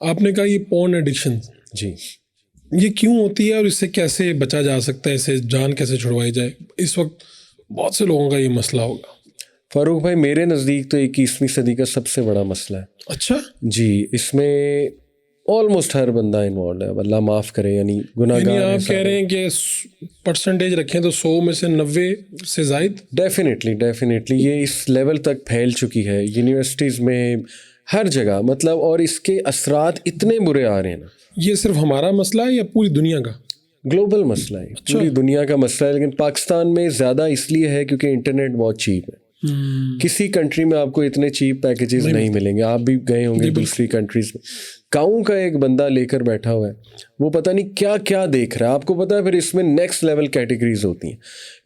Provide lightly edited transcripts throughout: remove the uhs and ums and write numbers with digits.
آپ نے کہا یہ پورن ایڈکشن، جی یہ کیوں ہوتی ہے اور اس سے کیسے بچا جا سکتا ہے، اسے جان کیسے چھڑوائی جائے؟ اس وقت بہت سے لوگوں کا یہ مسئلہ ہوگا. فاروق بھائی، میرے نزدیک تو 21ویں صدی کا سب سے بڑا مسئلہ ہے. اچھا جی، اس میں آلموسٹ ہر بندہ انوالوڈ ہے، اللہ معاف کرے، یعنی گناہ یعنی گار. آپ کہہ رہے ہیں کہ پرسنٹیج رکھیں تو 100 میں سے 90 سے زائد؟ ڈیفینیٹلی یہ اس لیول تک پھیل چکی ہے یونیورسٹیز میں، ہر جگہ، مطلب. اور اس کے اثرات اتنے برے آ رہے ہیں نا. یہ صرف ہمارا مسئلہ ہے یا پوری دنیا کا؟ گلوبل مسئلہ ہے، پوری دنیا کا مسئلہ ہے. لیکن پاکستان میں زیادہ اس لیے ہے کیونکہ انٹرنیٹ بہت چیپ ہے. کسی کنٹری میں آپ کو اتنے چیپ پیکیجز نہیں ملیں گے. آپ بھی گئے ہوں گے دوسری کنٹریز میں، گاؤں کا ایک بندہ لے کر بیٹھا ہوا ہے، وہ پتہ نہیں کیا کیا دیکھ رہا ہے. آپ کو پتہ ہے پھر اس میں نیکسٹ لیول کیٹیگریز ہوتی ہیں.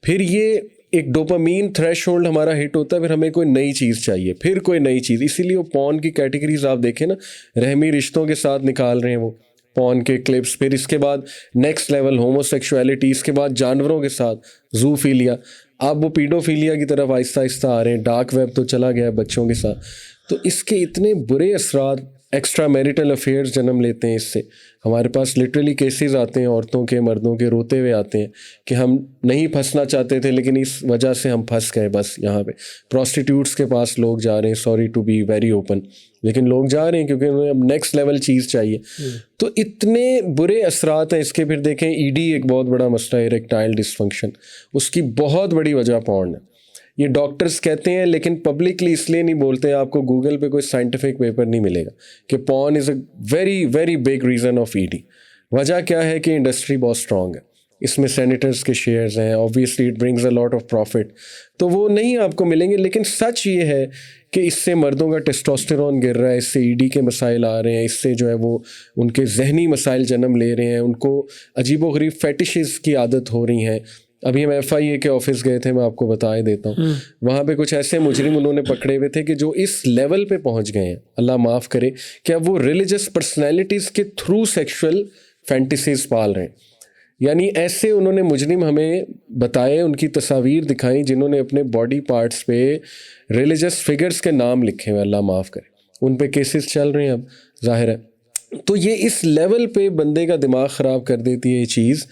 پھر یہ ایک ڈوپامین تھریش ہولڈ ہمارا ہٹ ہوتا ہے، پھر ہمیں کوئی نئی چیز چاہیے، پھر کوئی نئی چیز. اسی لیے وہ پون کی کیٹیگریز آپ دیکھیں نا، رحمی رشتوں کے ساتھ نکال رہے ہیں وہ پون کے کلپس. پھر اس کے بعد نیکسٹ لیول ہومو سیکشولیٹی، اس کے بعد جانوروں کے ساتھ زوفیلیا. آپ وہ پیڈوفیلیا کی طرف آہستہ آہستہ آ رہے ہیں. ڈارک ویب تو چلا گیا ہے بچوں کے ساتھ. تو اس کے اتنے برے اثرات، ایکسٹرا میریٹل افیئرز جنم لیتے ہیں اس سے. ہمارے پاس لٹرلی کیسز آتے ہیں عورتوں کے، مردوں کے، روتے ہوئے آتے ہیں کہ ہم نہیں پھنسنا چاہتے تھے لیکن اس وجہ سے ہم پھنس گئے. بس یہاں پہ پروسٹیٹیوٹس کے پاس لوگ جا رہے ہیں، sorry to be very open, لیکن لوگ جا رہے ہیں کیونکہ انہیں اب نیکسٹ لیول چیز چاہیے. تو اتنے برے اثرات ہیں اس کے. پھر دیکھیں ED ایک بہت بڑا مسئلہ ہے، اریکٹائل ڈسفنکشن، اس کی بہت بڑی وجہ پورن ہے. یہ ڈاکٹرز کہتے ہیں لیکن پبلکلی اس لیے نہیں بولتے. آپ کو گوگل پہ کوئی سائنٹیفک پیپر نہیں ملے گا کہ porn is a very very big reason of ED. وجہ کیا ہے کہ انڈسٹری بہت اسٹرانگ ہے، اس میں سینیٹرز کے شیئرز ہیں، obviously it brings a lot of profit. تو وہ نہیں آپ کو ملیں گے. لیکن سچ یہ ہے کہ اس سے مردوں کا ٹیسٹوسٹیرون گر رہا ہے، اس سے ED کے مسائل آ رہے ہیں، اس سے جو ہے وہ ان کے ذہنی مسائل جنم لے رہے ہیں، ان کو عجیب و غریب فیٹشز کی عادت ہو رہی ہیں. ابھی ہم FIA کے آفس گئے تھے، میں آپ کو بتا ہی دیتا ہوں. وہاں پہ کچھ ایسے مجرم انہوں نے پکڑے ہوئے تھے کہ جو اس لیول پہ پہنچ گئے ہیں، اللہ معاف کرے، کہ اب وہ ریلیجس پرسنالٹیز کے تھرو سیکشول فینٹیسیز پال رہے ہیں. یعنی ایسے انہوں نے مجرم ہمیں بتائے، ان کی تصاویر دکھائیں جنہوں نے اپنے باڈی پارٹس پہ ریلیجس فگرز کے نام لکھے ہوئے، اللہ معاف کرے. ان پہ کیسز چل رہے ہیں اب، ظاہر ہے. تو یہ اس لیول پہ بندے کا دماغ خراب کر دیتی ہے یہ چیز.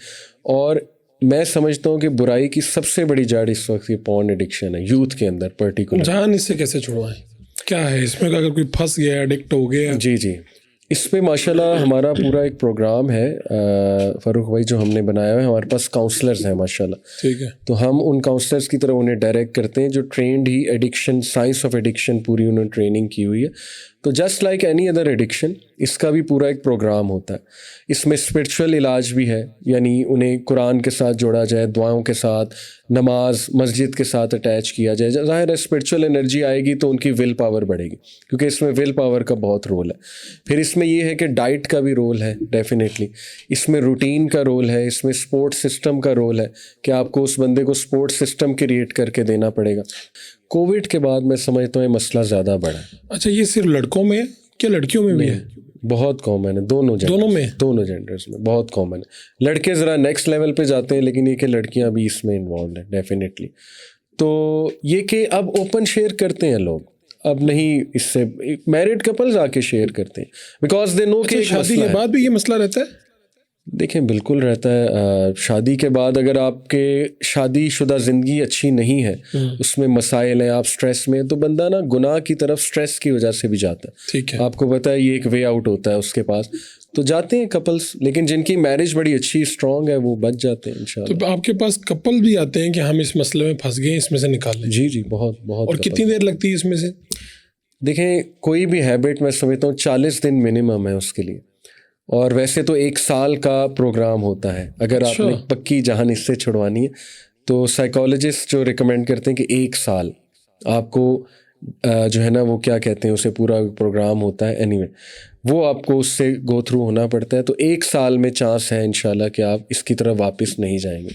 اور میں سمجھتا ہوں کہ برائی کی سب سے بڑی جڑ اس وقت یہ پورن ایڈکشن ہے، یوتھ کے اندر پرٹیکولر. جان اس سے کیسے چھڑوائیں؟ کیا ہے اس میں اگر کوئی پھنس گیا، ایڈکٹ ہو گیا؟ جی اس پہ ماشاءاللہ ہمارا پورا ایک پروگرام ہے فاروق بھائی جو ہم نے بنایا ہے. ہمارے پاس کاؤنسلرز ہیں ماشاءاللہ. ٹھیک ہے. تو ہم ان کاؤنسلرز کی طرف انہیں ڈائریکٹ کرتے ہیں جو ٹرینڈ ہی ایڈکشن، سائنس آف ایڈکشن پوری انہوں نے ٹریننگ کی ہوئی ہے. تو just like any other addiction, اس کا بھی پورا ایک پروگرام ہوتا ہے. اس میں اسپرچول علاج بھی ہے، یعنی انہیں قرآن کے ساتھ جوڑا جائے، دعاؤں کے ساتھ، نماز مسجد کے ساتھ اٹیچ کیا جائے. ظاہر ہے اسپرچول انرجی آئے گی تو ان کی ول پاور بڑھے گی، کیونکہ اس میں ول پاور کا بہت رول ہے. پھر اس میں یہ ہے کہ ڈائٹ کا بھی رول ہے ڈیفینیٹلی، اس میں روٹین کا رول ہے، اس میں سپورٹ سسٹم کا رول ہے کہ آپ کو اس بندے کو سپورٹ سسٹم کریٹ کر کے دینا پڑے گا. کووڈ کے بعد میں سمجھتا ہوں یہ مسئلہ زیادہ بڑھا ہے. اچھا، یہ صرف لڑکوں میں کیا لڑکیوں میں بھی ہے؟ بہت کامن ہے، دونوں جینڈرز میں بہت کامن ہے. لڑکے ذرا نیکسٹ لیول پہ جاتے ہیں، لیکن یہ کہ لڑکیاں بھی اس میں انوالوڈ ہیں ڈیفینیٹلی. تو یہ کہ اب اوپن شیئر کرتے ہیں لوگ، اب نہیں اس سے میرڈ کپلز آ کے شیئر کرتے ہیں بیکاز دے نو کہ شادی کے بعد بھی یہ مسئلہ رہتا ہے. دیکھیں بالکل رہتا ہے. شادی کے بعد اگر آپ کے شادی شدہ زندگی اچھی نہیں ہے، اس میں مسائل ہیں، آپ سٹریس میں، تو بندہ نا گناہ کی طرف سٹریس کی وجہ سے بھی جاتا ہے. ٹھیک ہے. آپ کو پتہ ہے یہ ایک وے آؤٹ ہوتا ہے اس کے پاس، تو جاتے ہیں کپلس. لیکن جن کی میرج بڑی اچھی اسٹرانگ ہے وہ بچ جاتے ہیں انشاءاللہ. تو آپ کے پاس کپل بھی آتے ہیں کہ ہم اس مسئلے میں پھنس گئے ہیں، اس میں سے نکال لیں؟ جی بہت. اور کتنی دیر لگتی ہے اس میں سے؟ دیکھیں کوئی بھی ہیبٹ میں سمجھتا ہوں 40 دن منیمم ہے اس کے لیے، اور ویسے تو 1 سال کا پروگرام ہوتا ہے. اگر آپ نے پکی جان اس سے چھڑوانی ہے تو سائیکالوجسٹ جو ریکمینڈ کرتے ہیں کہ 1 سال آپ کو جو ہے نا وہ کیا کہتے ہیں اسے، پورا پروگرام ہوتا ہے. اینی وے وہ آپ کو اس سے گو تھرو ہونا پڑتا ہے. تو 1 سال میں چانس ہے انشاءاللہ کہ آپ اس کی طرف واپس نہیں جائیں گے.